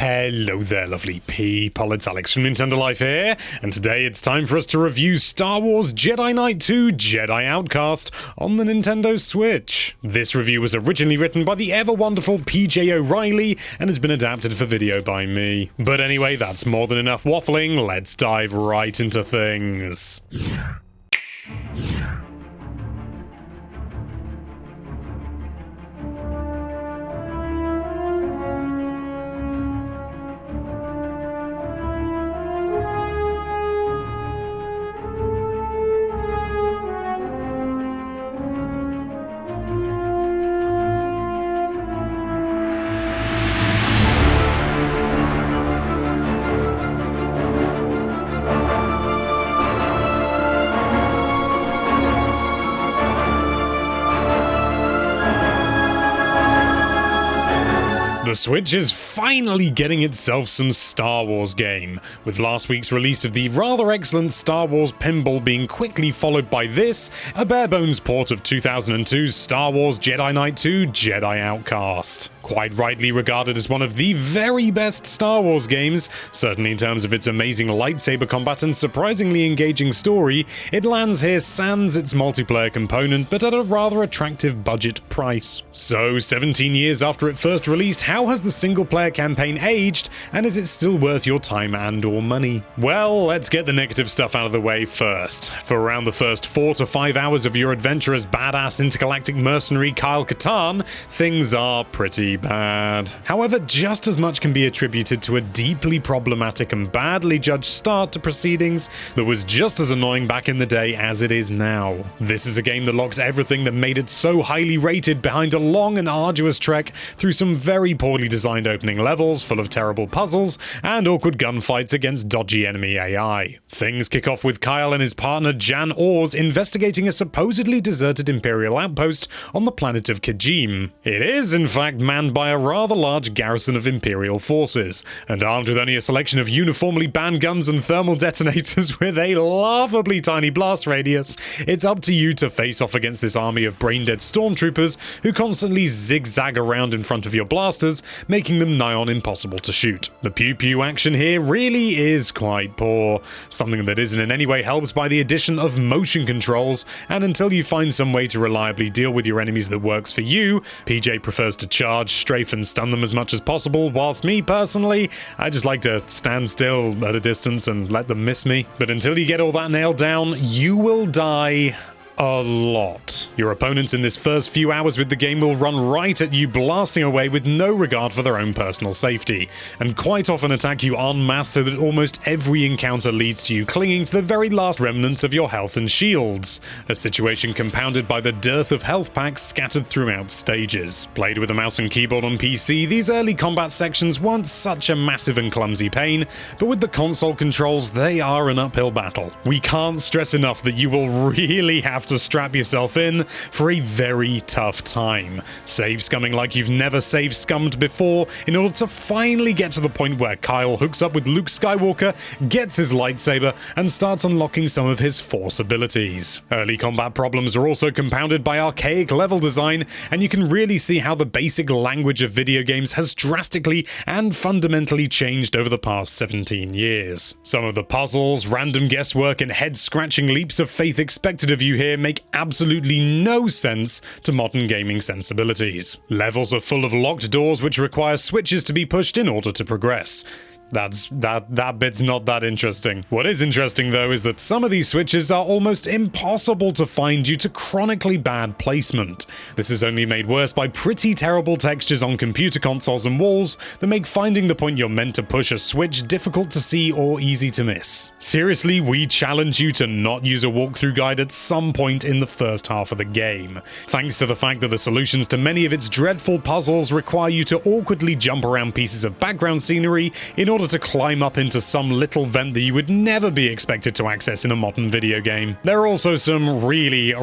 Hello there, lovely people. It's Alex from Nintendo Life here, and today it's time for us to review Star Wars Jedi Knight 2 Jedi Outcast on the Nintendo Switch. This review was originally written by the ever-wonderful PJ O'Reilly and has been adapted for video by me. But anyway, that's more than enough waffling. Let's dive right into things. The Switch is finally getting itself some Star Wars game, with last week's release of the rather excellent Star Wars Pinball being quickly followed by this, a bare-bones port of 2002's Star Wars Jedi Knight 2 Jedi Outcast. Quite rightly regarded as one of the very best Star Wars games, certainly in terms of its amazing lightsaber combat and surprisingly engaging story, it lands here sans its multiplayer component, but at a rather attractive budget price. So, 17 years after it first released, how has the single-player campaign aged, and is it still worth your time and/or money? Well, let's get the negative stuff out of the way first. For around the first 4 to 5 hours of your adventure as badass intergalactic mercenary Kyle Katarn, things are pretty bad. However, just as much can be attributed to a deeply problematic and badly judged start to proceedings that was just as annoying back in the day as it is now. This is a game that locks everything that made it so highly rated behind a long and arduous trek through some very poorly designed opening levels full of terrible puzzles and awkward gunfights against dodgy enemy AI. Things kick off with Kyle and his partner Jan Ors investigating a supposedly deserted Imperial outpost on the planet of Kijim. It is, in fact, manned by a rather large garrison of Imperial forces, and armed with only a selection of uniformly banned guns and thermal detonators with a laughably tiny blast radius, it's up to you to face off against this army of brain-dead stormtroopers who constantly zigzag around in front of your blasters, making them nigh on impossible to shoot. The pew-pew action here really is quite poor, something that isn't in any way helped by the addition of motion controls, and until you find some way to reliably deal with your enemies that works for you, PJ prefers to charge, strafe and stun them as much as possible, whilst me personally, I just like to stand still at a distance and let them miss me. But until you get all that nailed down, you will die a lot. Your opponents in this first few hours with the game will run right at you, blasting away with no regard for their own personal safety, and quite often attack you en masse so that almost every encounter leads to you clinging to the very last remnants of your health and shields, a situation compounded by the dearth of health packs scattered throughout stages. Played with a mouse and keyboard on PC, these early combat sections weren't such a massive and clumsy pain, but with the console controls, they are an uphill battle. We can't stress enough that you will really have to strap yourself in for a very tough time, save scumming like you've never save scummed before in order to finally get to the point where Kyle hooks up with Luke Skywalker, gets his lightsaber, and starts unlocking some of his Force abilities. Early combat problems are also compounded by archaic level design, and you can really see how the basic language of video games has drastically and fundamentally changed over the past 17 years. Some of the puzzles, random guesswork, and head-scratching leaps of faith expected of you here make absolutely no sense to modern gaming sensibilities. Levels are full of locked doors which require switches to be pushed in order to progress. That bit's not that interesting. What is interesting, though, is that some of these switches are almost impossible to find due to chronically bad placement. This is only made worse by pretty terrible textures on computer consoles and walls that make finding the point you're meant to push a switch difficult to see or easy to miss. Seriously, we challenge you to not use a walkthrough guide at some point in the first half of the game, thanks to the fact that the solutions to many of its dreadful puzzles require you to awkwardly jump around pieces of background scenery in order to climb up into some little vent that you would never be expected to access in a modern video game. There are also some really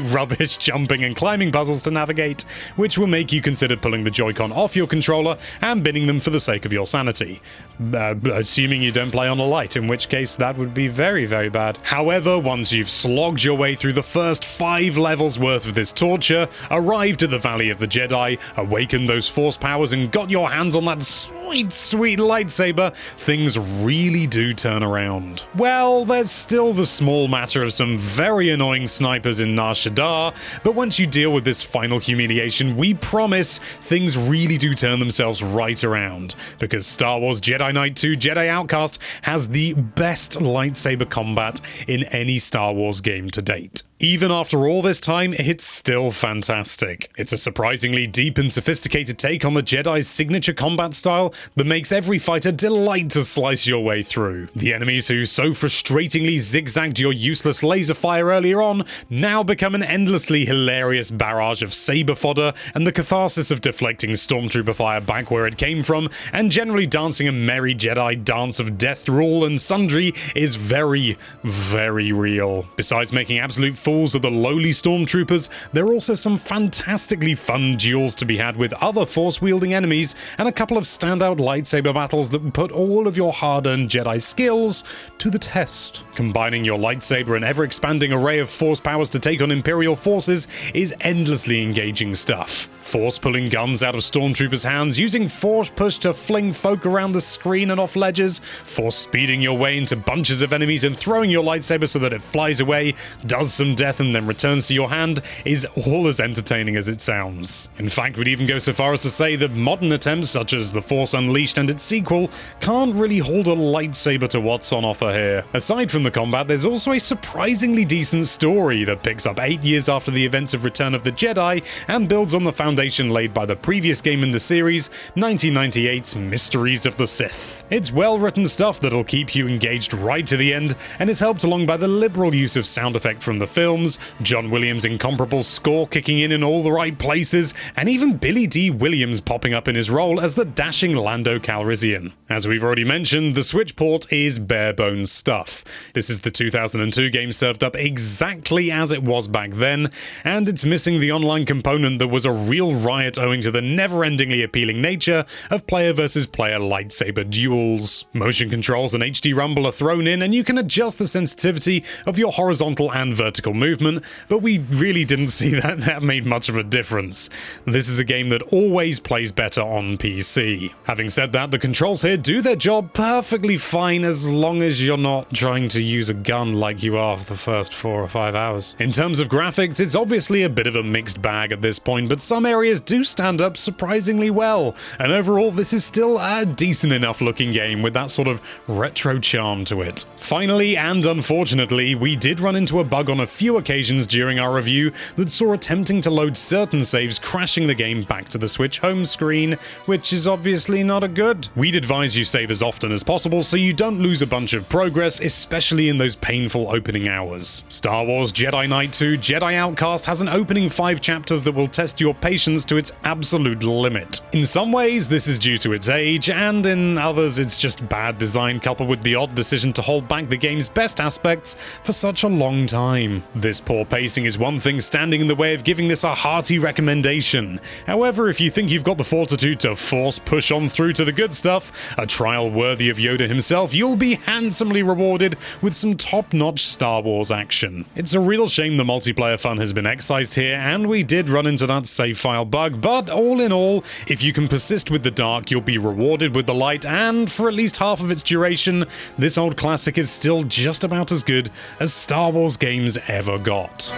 rubbish jumping and climbing puzzles to navigate, which will make you consider pulling the Joy-Con off your controller and binning them for the sake of your sanity. Assuming you don't play on a light, in which case that would be very, very bad. However, once you've slogged your way through the first 5 levels worth of this torture, arrived at the Valley of the Jedi, awakened those Force powers, and got your hands on that sweet, sweet lightsaber, things really do turn around. Well, there's still the small matter of some very annoying snipers in Nar Shaddaa, but once you deal with this final humiliation, we promise things really do turn themselves right around, because Star Wars Jedi Knight 2 Jedi Outcast has the best lightsaber combat in any Star Wars game to date. Even after all this time, it's still fantastic. It's a surprisingly deep and sophisticated take on the Jedi's signature combat style that makes every fighter delight to slice your way through. The enemies who so frustratingly zigzagged your useless laser fire earlier on now become an endlessly hilarious barrage of saber fodder, and the catharsis of deflecting stormtrooper fire back where it came from and generally dancing a merry Jedi dance of death through all and sundry is very, very real. Besides making absolute fools of the lowly stormtroopers, there are also some fantastically fun duels to be had with other force-wielding enemies, and a couple of standout lightsaber battles that put all of your hard-earned Jedi skills to the test. Combining your lightsaber and ever-expanding array of force powers to take on Imperial forces is endlessly engaging stuff. Force-pulling guns out of stormtroopers' hands, using force push to fling folk around the screen and off ledges, force-speeding your way into bunches of enemies and throwing your lightsaber so that it flies away, does some death and then returns to your hand is all as entertaining as it sounds. In fact, we'd even go so far as to say that modern attempts such as The Force Unleashed and its sequel can't really hold a lightsaber to what's on offer here. Aside from the combat, there's also a surprisingly decent story that picks up 8 years after the events of Return of the Jedi and builds on the foundation laid by the previous game in the series, 1998's Mysteries of the Sith. It's well-written stuff that'll keep you engaged right to the end, and is helped along by the liberal use of sound effect from the films, John Williams' incomparable score kicking in all the right places, and even Billy D. Williams popping up in his role as the dashing Lando Calrissian. As we've already mentioned, the Switch port is bare-bones stuff. This is the 2002 game served up exactly as it was back then, and it's missing the online component that was a real riot owing to the never-endingly appealing nature of player versus player lightsaber duels. Motion controls and HD rumble are thrown in, and you can adjust the sensitivity of your horizontal and vertical movement, but we really didn't see that made much of a difference. This is a game that always plays better on PC. Having said that, the controls here do their job perfectly fine as long as you're not trying to use a gun like you are for the first 4 or 5 hours. In terms of graphics, it's obviously a bit of a mixed bag at this point, but some areas do stand up surprisingly well, and overall this is still a decent enough looking game with that sort of retro charm to it. Finally, and unfortunately, we did run into a bug on a few occasions during our review that saw attempting to load certain saves crashing the game back to the Switch home screen, which is obviously not a good. We'd advise you save as often as possible so you don't lose a bunch of progress, especially in those painful opening hours. Star Wars Jedi Knight 2 Jedi Outcast has an opening 5 chapters that will test your patience to its absolute limit. In some ways, this is due to its age, and in others, it's just bad design coupled with the odd decision to hold back the game's best aspects for such a long time. This poor pacing is one thing standing in the way of giving this a hearty recommendation. However, if you think you've got the fortitude to force push on through to the good stuff, a trial worthy of Yoda himself, you'll be handsomely rewarded with some top-notch Star Wars action. It's a real shame the multiplayer fun has been excised here, and we did run into that save file bug, but all in all, if you can persist with the dark, you'll be rewarded with the light, and for at least half of its duration, this old classic is still just about as good as Star Wars games ever got.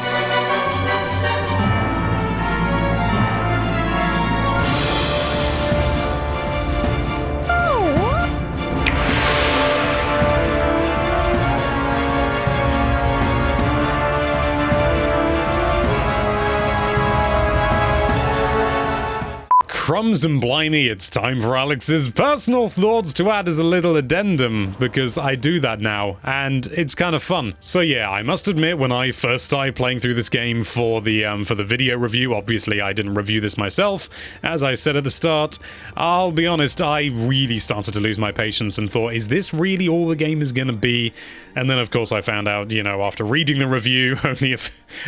Crumbs and blimey, it's time for Alex's personal thoughts to add as a little addendum, because I do that now, and it's kind of fun. So yeah, I must admit, when I first started playing through this game for the video review, obviously I didn't review this myself, as I said at the start, I'll be honest, I really started to lose my patience and thought, is this really all the game is gonna be? And then of course I found out, you know, after reading the review,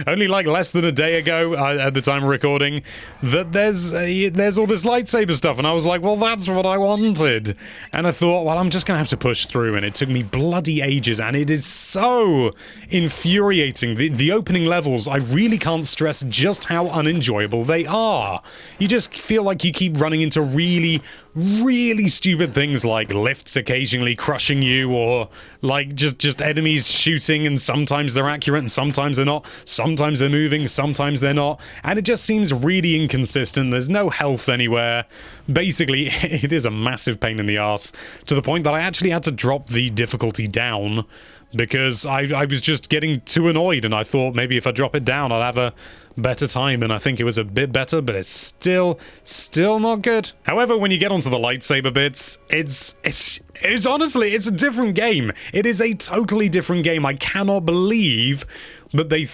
only like less than a day ago, at the time of recording, that there's all this this lightsaber stuff, and I was like, well, that's what I wanted. And I thought, well, I'm just gonna have to push through, and it took me bloody ages, and it is so infuriating. The opening levels, I really can't stress just how unenjoyable they are. You just feel like you keep running into really stupid things like lifts occasionally crushing you, or like just enemies shooting, and sometimes they're accurate and sometimes they're not, sometimes they're moving, sometimes they're not, and it just seems really inconsistent. There's no health anywhere. Basically, it is a massive pain in the ass, to the point that I actually had to drop the difficulty down because I was just getting too annoyed, and I thought maybe if I drop it down I'll have a better time, and I think it was a bit better, but it's still not good. However, when you get onto the lightsaber bits, it's honestly, it's a different game. It is a totally different game. I cannot believe that they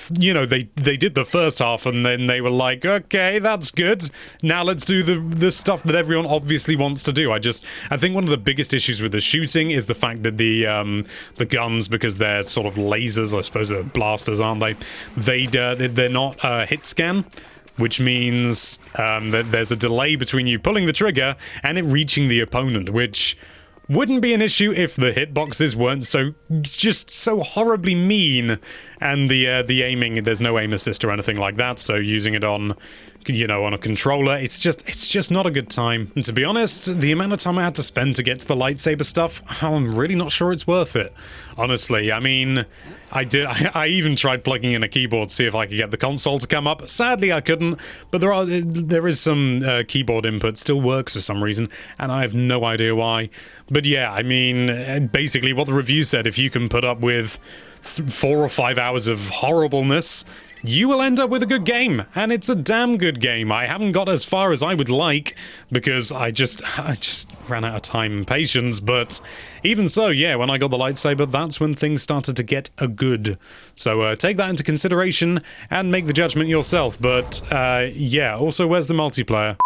did the first half and then they were like, okay, that's good. Now let's do the stuff that everyone obviously wants to do. I think one of the biggest issues with the shooting is the fact that the guns, because they're sort of lasers, I suppose they're blasters, aren't they? They're not hit scan, which means that there's a delay between you pulling the trigger and it reaching the opponent, which wouldn't be an issue if the hitboxes weren't so horribly mean, and the aiming, there's no aim assist or anything like that, so using it on, on a controller, it's just not a good time. And to be honest, the amount of time I had to spend to get to the lightsaber stuff, I'm really not sure it's worth it. Honestly, I mean, I even tried plugging in a keyboard to see if I could get the console to come up. Sadly, I couldn't, but there is some keyboard input still works for some reason, and I have no idea why. But yeah, I mean, basically what the review said, if you can put up with 4 or 5 hours of horribleness, you will end up with a good game, and it's a damn good game. I haven't got as far as I would like because I just ran out of time and patience, but even so, yeah, when I got the lightsaber, that's when things started to get a good. So take that into consideration and make the judgment yourself. But yeah, also, where's the multiplayer?